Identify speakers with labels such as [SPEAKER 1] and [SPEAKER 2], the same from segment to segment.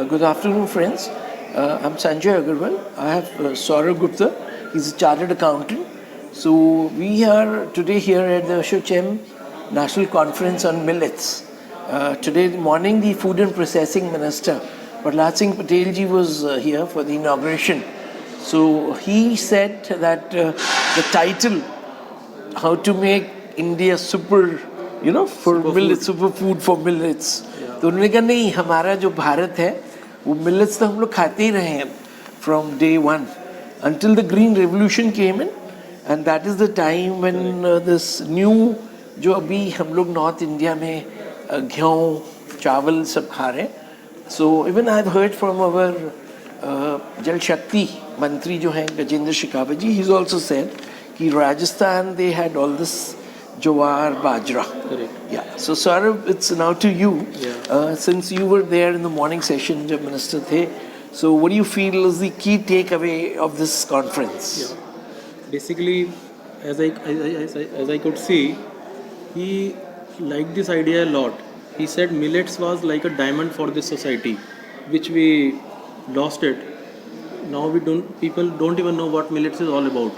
[SPEAKER 1] Good afternoon, friends. I'm Sanjay Agrawal. I have Saurabh Gupta. He's a chartered accountant. So we are today here at the ASSOCHAM National Conference on Millets. Today morning, the Food and Processing Minister, Prahlad Singh Patel ji was here for the inauguration. So he said that the title, how to make India super, superfood for millets. तो उन्होंने कहा नहीं, हमारा जो भारत है वो millets तो हम लोग खाते ही रहे हैं from day one until the green revolution came in, and that is the time when this new जो अभी हम लोग नॉर्थ इंडिया में गेहूँ चावल सब खा रहे हैं. So even I've heard from our जल शक्ति मंत्री जो हैं गजेंद्र शेखावत जी, he's also said कि Rajasthan they had all this jowar, bajra.
[SPEAKER 2] Correct.
[SPEAKER 1] Yeah. So Saurabh, it's now to you.
[SPEAKER 2] Yeah.
[SPEAKER 1] Since you were there in the morning session, जब minister थे, so what do you feel is the key takeaway of this conference?
[SPEAKER 2] Yeah. Basically, as I could see, he liked this idea a lot. He said millets was like a diamond for this society, which we lost it. Now people don't even know what millets is all about.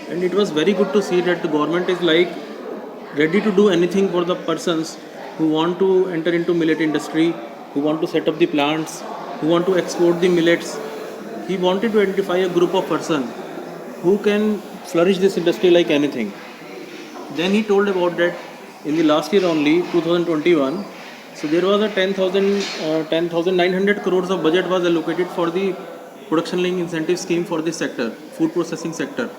[SPEAKER 2] And it was very good to see that the government is like ready to do anything for the persons who want to enter into millet industry, who want to set up the plants, who want to export the millets. He wanted to identify a group of persons who can flourish this industry like anything. Then he told about that in the last year only, 2021, so there was a 10,900 crores of budget was allocated for the production link incentive scheme for this sector, food processing sector.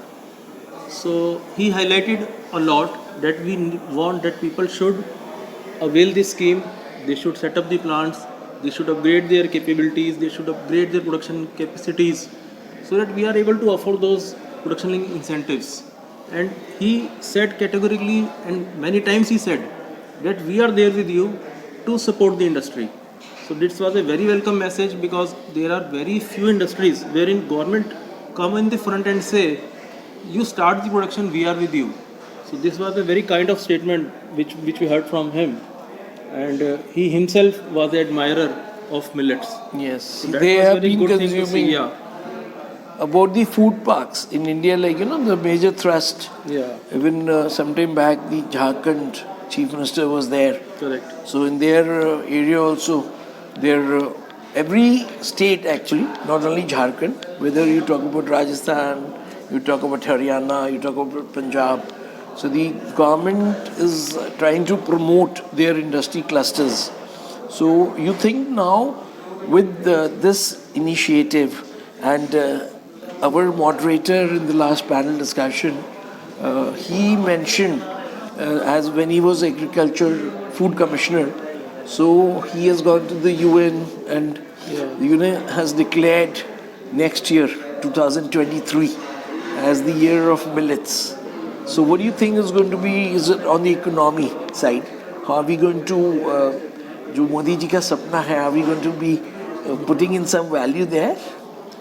[SPEAKER 2] So he highlighted a lot that we want that people should avail this scheme, they should set up the plants, they should upgrade their capabilities, they should upgrade their production capacities so that we are able to afford those production link incentives. And he said categorically, and many times he said that we are there with you to support the industry. So this was a very welcome message, because there are very few industries wherein government come in the front and say, you start the production, we are with you. So this was a very kind of statement which we heard from him, and he himself was an admirer of millets.
[SPEAKER 1] Yes,
[SPEAKER 2] so that
[SPEAKER 1] they
[SPEAKER 2] was
[SPEAKER 1] have
[SPEAKER 2] very
[SPEAKER 1] been
[SPEAKER 2] good thing to see.
[SPEAKER 1] consuming.
[SPEAKER 2] Yeah.
[SPEAKER 1] About the food parks in India, like the major thrust.
[SPEAKER 2] Yeah.
[SPEAKER 1] Even sometime back, the Jharkhand chief minister was there.
[SPEAKER 2] Correct.
[SPEAKER 1] So in their area also, every state actually, not only Jharkhand, whether you talk about Rajasthan, you talk about Haryana, you talk about Punjab. So the government is trying to promote their industry clusters. So you think now with this initiative, and our moderator in the last panel discussion, he mentioned as when he was agriculture food commissioner, so he has gone to the UN, and the UN has declared next year 2023 as the year of millets. So what do you think is going to be, is it on the economy side? How are we going to, jo Modi ji ka sapna hai, are we going to be putting in some value there?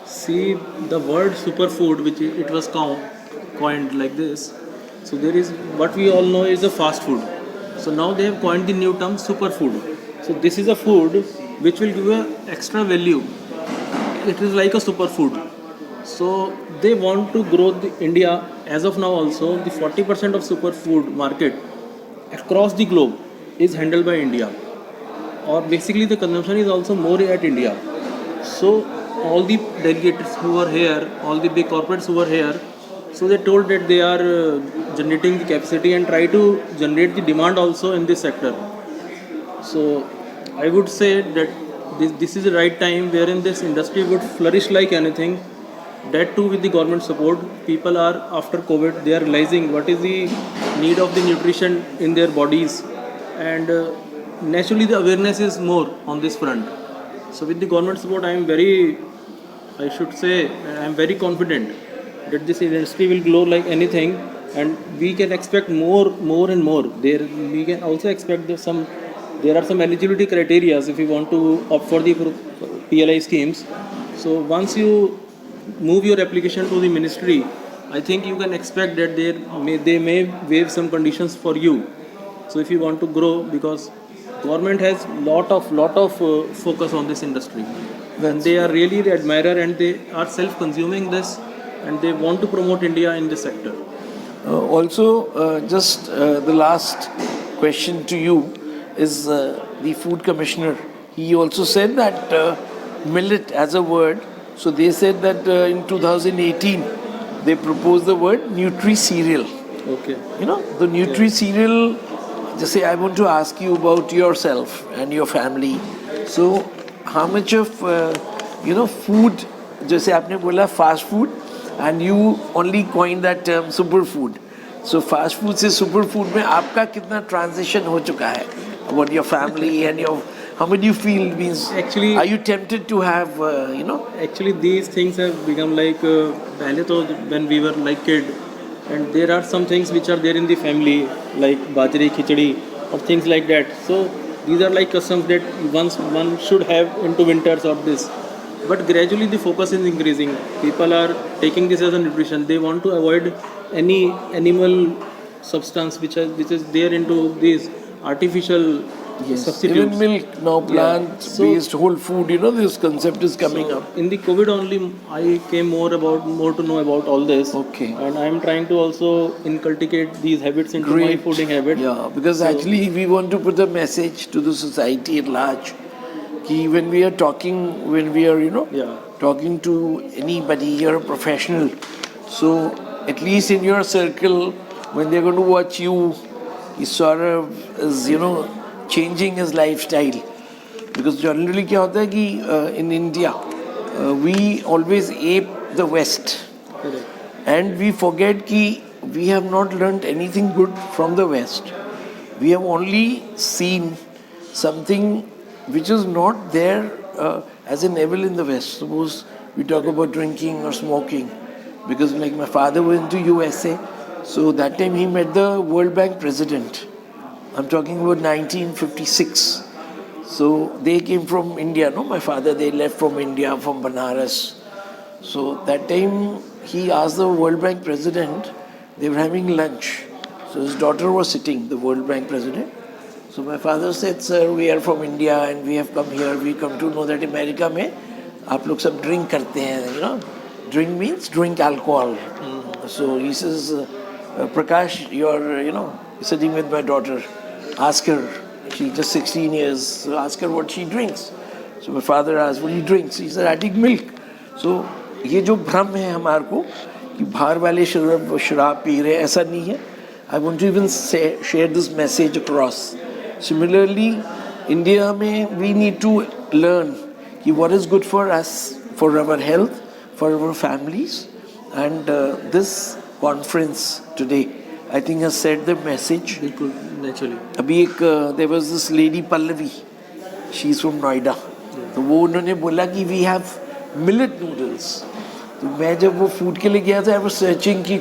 [SPEAKER 2] See, the word superfood, which it was coined like this. So there is, what we all know is a fast food. So now they have coined the new term superfood. So this is a food which will give a extra value. It is like a superfood. So they want to grow India. As of now also, the 40% of superfood market across the globe is handled by India. Or basically the consumption is also more at India. So all the delegates who are here, all the big corporates who are here, so they told that they are generating the capacity and try to generate the demand also in this sector. So I would say that this is the right time wherein this industry would flourish like anything. That too with the government support. People are, after COVID, they are realizing what is the need of the nutrition in their bodies, and naturally the awareness is more on this front. So with the government support, I am very confident that this industry will grow like anything, and we can expect more and more. We can also expect there are some eligibility criteria if you want to opt for the PLI schemes. So once you move your application to the ministry, I think you can expect that they may waive some conditions for you. So if you want to grow, because government has lot of focus on this industry, and they are really the admirer, and they are self-consuming this, and they want to promote India in this sector.
[SPEAKER 1] Just the last question to you is the food commissioner. He also said that millet as a word. So they said that in 2018 they proposed the word nutri-cereal.
[SPEAKER 2] Okay.
[SPEAKER 1] You know, the nutri-cereal, just say I want to ask you about yourself and your family. So how much of, food, just say आपने बोला fast food, and you only coined that term superfood. So fast food से superfood में आपका कितना transition हो चुका है? About your family and your, how would you feel? Means
[SPEAKER 2] Actually,
[SPEAKER 1] are you tempted to have,
[SPEAKER 2] Actually, these things have become like पहले तो when we were like kid, and there are some things which are there in the family like bajri, khichdi, or things like that. So these are like customs that one should have into winters or this. But gradually the focus is increasing. People are taking this as a nutrition. They want to avoid any animal substance which is there into these artificial substitutes.
[SPEAKER 1] Even milk now, plant-based whole food. This concept is coming up.
[SPEAKER 2] In the COVID only, I came more to know about all this.
[SPEAKER 1] Okay.
[SPEAKER 2] And I am trying to also inculcate these habits into my fooding habit.
[SPEAKER 1] Yeah, because actually we want to put a message to the society at large. When we are talking, talking to anybody, you're a professional. So at least in your circle, when they're going to watch you, Saurabh is, changing his lifestyle. Because generally क्या होता है कि in India, we always ape the West.
[SPEAKER 2] Correct.
[SPEAKER 1] And we forget कि we have not learned anything good from the West. We have only seen something which is not there as an evil in the West. Suppose we talk about drinking or smoking. Because like my father went to USA, so that time he met the World Bank president. I'm talking about 1956. So they came from India, no? My father, they left from India, from Banaras. So that time he asked the World Bank president, they were having lunch. So his daughter was sitting, the World Bank president. So my father said, sir, we are from India and we have come here. We come to know that America में आप लोग सब drink करते हैं, Drink means drink alcohol. So he says, Prakash, you're, sitting with my daughter. Ask her. She's just 16 years. So ask her what she drinks. So my father asked, what he drinks? He said, I drink milk. So ये जो भ्रम है हमारे को कि बाहर वाले शराब पी रहे ऐसा नहीं है. I want to even share this message across. Similarly, India में we need to learn कि what is good for us, for our health, for our families. And this conference today, I think has said the message.
[SPEAKER 2] Naturally.
[SPEAKER 1] There was this lady Pallavi. She's from Noida. तो वो उन्होंने बोला कि we have millet noodles. तो मैं जब वो food के लिए गया था, I was searching कि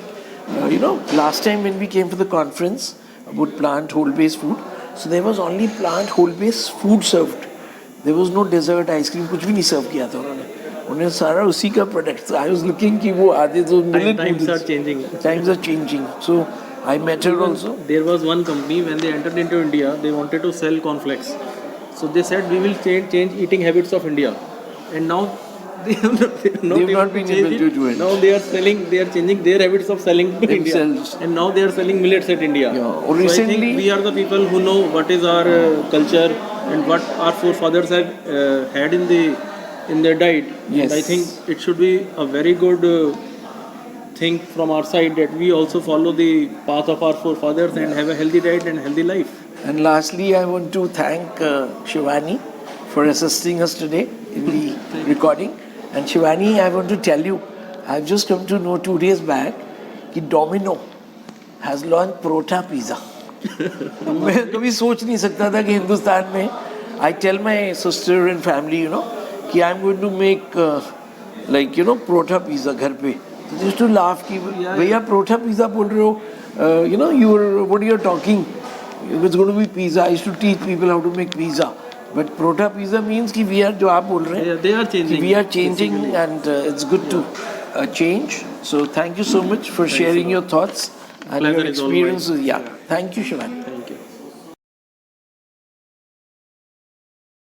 [SPEAKER 1] last time when we came for the conference about plant whole-based food, so there was only plant whole-based food served. There was no dessert, ice cream, कुछ भी नहीं serve किया था उन्होंने सारा उसी का product. I was looking कि वो आधे तो millet
[SPEAKER 2] times
[SPEAKER 1] noodles.
[SPEAKER 2] are changing.
[SPEAKER 1] Times are changing. So I met her also.
[SPEAKER 2] There was one company when they entered into India, they wanted to sell cornflakes. So they said we will change eating habits of India, and now they have not
[SPEAKER 1] been able to do it.
[SPEAKER 2] Now they are changing their habits of selling to
[SPEAKER 1] Themselves.
[SPEAKER 2] India, and now they are selling millets at India.
[SPEAKER 1] Yeah.
[SPEAKER 2] So
[SPEAKER 1] Recently,
[SPEAKER 2] I think we are the people who know what is our culture and what our forefathers have had in their diet.
[SPEAKER 1] Yes.
[SPEAKER 2] And I think it should be a very good thing from our side that we also follow the path of our forefathers and have a healthy diet and healthy life.
[SPEAKER 1] And lastly, I want to thank Shivani for assisting us today in the recording. And Shivani, I want to tell you, I've just come to know 2 days back that Domino has launched Prota Pizza. मैं कभी सोच नहीं सकता था कि हिंदुस्तान में I tell my sister and family, कि I'm going to make Prota Pizza घर पे. They used to laugh कि भैया Prota Pizza बोल रहे हो, what are you talking? It's going to be pizza. I used to teach people how to make pizza. But Prota Pizza means कि we are जो आप बोल रहे हैं,
[SPEAKER 2] they are changing.
[SPEAKER 1] We are changing and it's good to change. So thank you so much for sharing your thoughts and your experiences. Yeah. Thank you, Shivani.